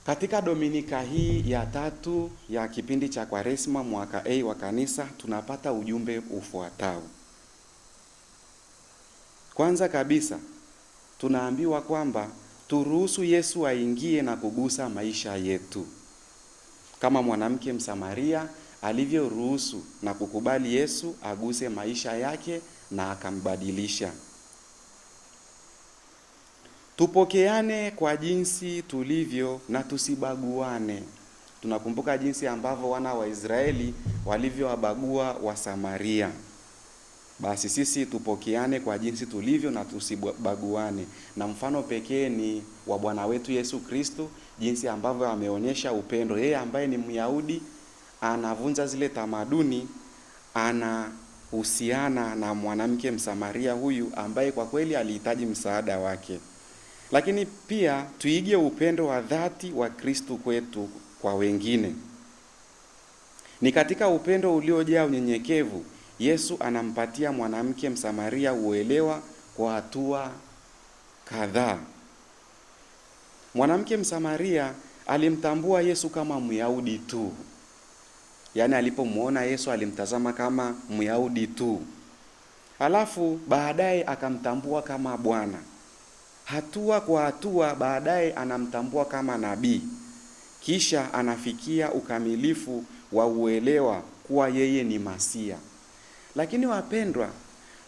Katika Dominika hii ya tatu ya kipindi cha Kwaresma mwaka A wa kanisa tunapata ujumbe ufuatao. Kwanza kabisa tunaambiwa kwamba turuhusu Yesu aingie na kugusa maisha yetu, kama mwanamke Msamaria alivyoruhusu na kukubali Yesu aguse maisha yake na akambadilisha. Tupokeane kwa jinsi tulivyo na tusibaguane. Tunakumbuka jinsi ambavyo wana wa Israeli walivyowabagua wa Samaria. Basi sisi tupokeane kwa jinsi tulivyo na tusibaguane. Na mfano pekee ni wa Bwana wetu Yesu Kristo, jinsi ambavyo ameonyesha upendo. Yeye ambaye ni Myahudi anavunja zile tamaduni, anahusiana na mwanamke Msamaria huyu ambaye kwa kweli alihitaji msaada wake. Lakini pia tuige upendo wa dhati wa Kristo kwetu kwa wengine. Ni katika upendo uliojaa unyenyekevu, Yesu anampatia mwanamke Msamaria uelewa kwa hatua kadhaa. Mwanamke Msamaria alimtambua Yesu kama Myahudi tu. Yaani alipomuona Yesu alimtazama kama Myahudi tu. Halafu baadaye akamtambua kama Bwana. Hatua kwa hatua baadaye anamtambua kama nabii. Kisha anafikia ukamilifu wa uelewa kuwa yeye ni Masia. Lakini wapendwa,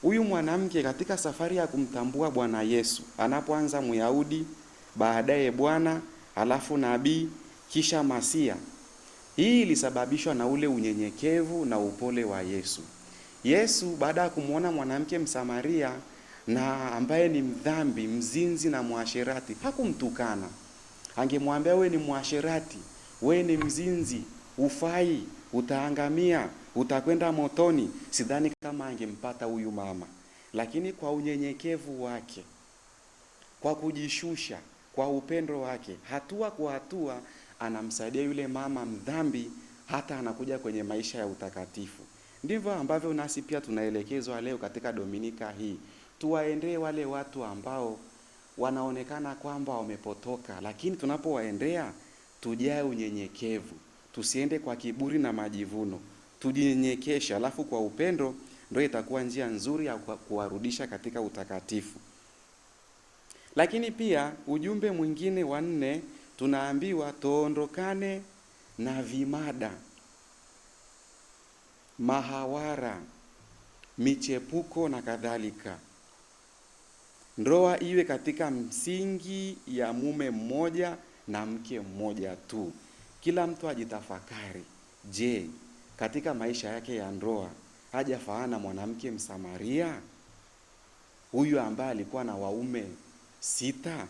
huyu mwanamke katika safari ya kumtambua Bwana Yesu, anapoanza Myahudi, baadaye Bwana, halafu nabii, kisha Masia. Hii ilisababishwa na ule unyenyekevu na upole wa Yesu. Yesu baada ya kumuona mwanamke Msamaria na ambaye ni mdhambi, mzinzi na mwasherati, hakumtukana. Angemwambia wewe ni mwasherati, wewe ni mzinzi, ufai, utaangamia, utakwenda motoni, sidhani kama angempata huyu mama. Lakini kwa unyenyekevu wake, kwa kujishusha, kwa upendo wake, hatua kwa hatua anamsaidia yule mama mdhambi hata anakuja kwenye maisha ya utakatifu. Ndivyo ambavyo nasi pia tunaelekezwa leo katika Dominika hii. Tuwaendee wale watu ambao wanaonekana kwamba wamepotoka, lakini tunapowaendea tujae unyenyekevu. Tusiende kwa kiburi na majivuno. Tujinyenyekeshe, alafu kwa upendo ndio itakuwa njia nzuri ya kuwarudisha katika utakatifu. Lakini pia ujumbe mwingine wa 4 tunaambiwa tuondokane na vimada, mahawara, michepuko na kadhalika. Ndoa iwe katika msingi ya mume mmoja na mke mmoja tu. Kila mtu ajitafakari, je, katika maisha yake ya ndoa hajafaana mwanamke Msamaria huyu ambaye alikuwa na waume 6?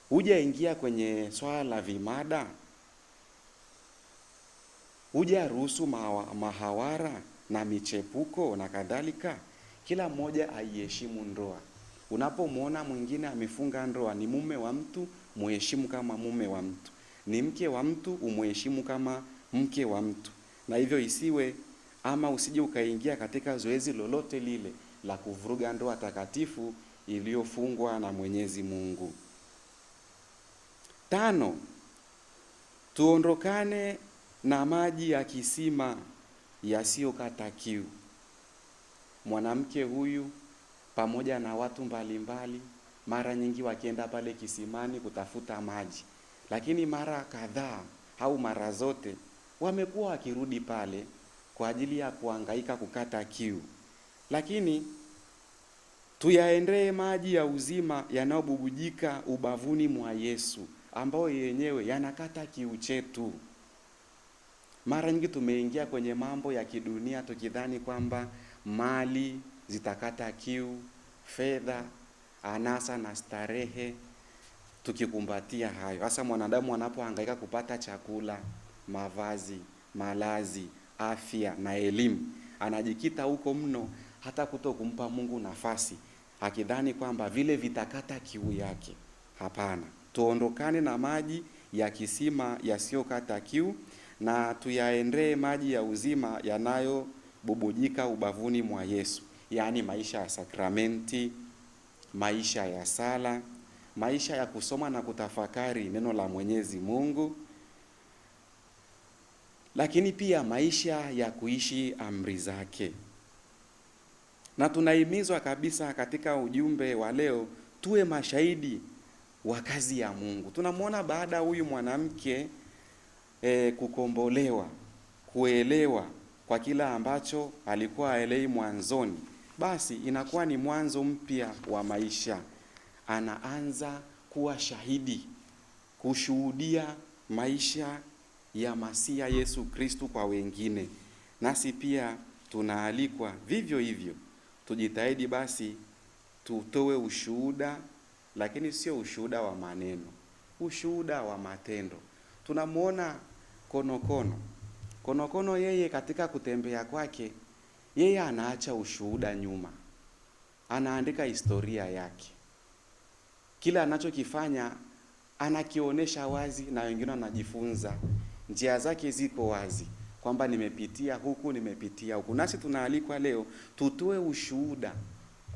Hujaingia kwenye swala la vimada? Hujaruhusu mahawara na michepuko na kadhalika? Kila mmoja aiheshimu ndoa. Unapomwona mwingine amefunga ndoa, ni mume wa mtu, muheshimu kama mume wa mtu. Ni mke wa mtu, umuheshimu kama mke wa mtu. Na hivyo isiwe ama usije ukaingia katika zoezi lolote lile la kuvuruga ndoa takatifu iliyofungwa na Mwenyezi Mungu. 5, tuondokane na maji ya kisima yasiyokata kiu. Mwanamke huyu pamoja na watu mbalimbali mara nyingi wakienda pale kisimani kutafuta maji, lakini mara kadhaa au mara zote wamekuwa wakirudi pale kwa ajili ya kuhangaika kukata kiu. Lakini tuyaendee maji ya uzima yanayobubujika ubavuni mwa Yesu, ambao yenyewe yanakata kiu chetu. Mara nyingi tumeingia kwenye mambo ya kidunia tukidhani kwamba mali zitakata kiu, fedha, anasa na starehe, tukikumbatia hayo. Hasa mwanadamu anapohangaika kupata chakula, mavazi, malazi, afya na elimu, anajikita huko mno hata kutokumpa Mungu nafasi, akidhani kwamba vile vitakata kiu yake. Hapana, tuondokane na maji ya kisima yasiyokata kiu na tuyaendee maji ya uzima yanayobubujika ubavuni mwa Yesu, yaani maisha ya sakramenti, maisha ya sala, maisha ya kusoma na kutafakari neno la Mwenyezi Mungu, lakini pia maisha ya kuishi amri zake. Na tunahimizwa kabisa katika ujumbe wa leo tuwe mashahidi wa kazi ya Mungu. Tunamwona baada huyu mwanamke kukombolewa, kuelewa kwa kila ambacho alikuwa aelei mwanzoni, basi inakuwa ni mwanzo mpya wa maisha. Anaanza kuwa shahidi, kushuhudia maisha ya Masia Yesu Kristu kwa wengine. Nasi pia tunaalikwa vivyo hivyo. Tujitahidi basi tutoe ushuhuda, lakini sio ushuhuda wa maneno, ushuhuda wa matendo. Tunamwona Konokono yeye katika kutembea kwake, yeye anaacha ushuhuda nyuma. Anaandika historia yake. Kila anachokifanya anakionyesha wazi na wengine wanajifunza. Njia zake ziko wazi kwamba nimepitia huku, nimepitia huku. Nasi tunaalikwa leo tutoe ushuhuda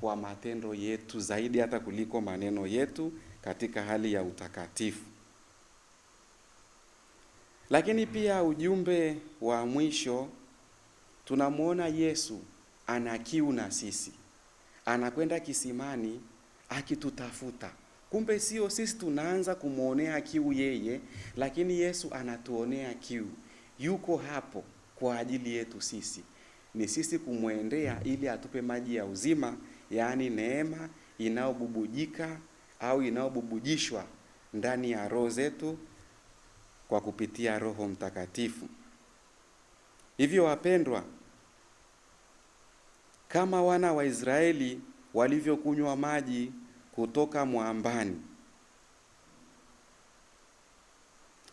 kwa matendo yetu zaidi hata kuliko maneno yetu katika hali ya utakatifu. Lakini pia ujumbe wa mwisho, tunamwona Yesu ana kiu na sisi. Anakwenda kisimani akitutafuta. Kumbe sio sisi tunaanza kumuonea kiu yeye, lakini Yesu anatuonea kiu. Yuko hapo kwa ajili yetu sisi. Ni sisi kumwendea ili atupe maji ya uzima, yaani neema inayobubujika au inayobubujishwa ndani ya roho zetu kwa kupitia Roho Mtakatifu. Hivyo wapendwa, kama wana wa Israeli walivyokunywa maji kutoka mwambani,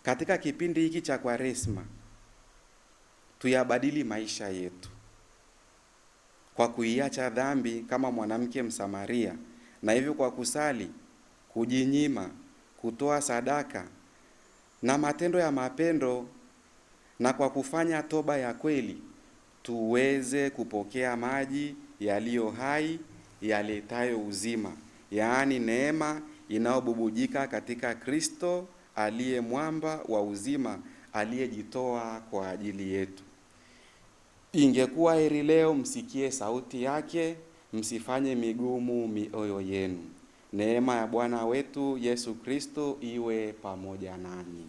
katika kipindi hiki cha Kwaresma tuyabadili maisha yetu kwa kuiacha dhambi kama mwanamke Msamaria, na hivyo kwa kusali, kujinyima, kutoa sadaka na matendo ya mapendo, na kwa kufanya toba ya kweli tuweze kupokea maji yaliyo hai yaletayo uzima, yaani neema inayobubujika katika Kristo aliye mwamba wa uzima, aliyejitoa kwa ajili yetu. Ingekuwa heri leo msikie sauti yake, msifanye migumu mioyo yenu. Neema ya Bwana wetu Yesu Kristo iwe pamoja nanyi.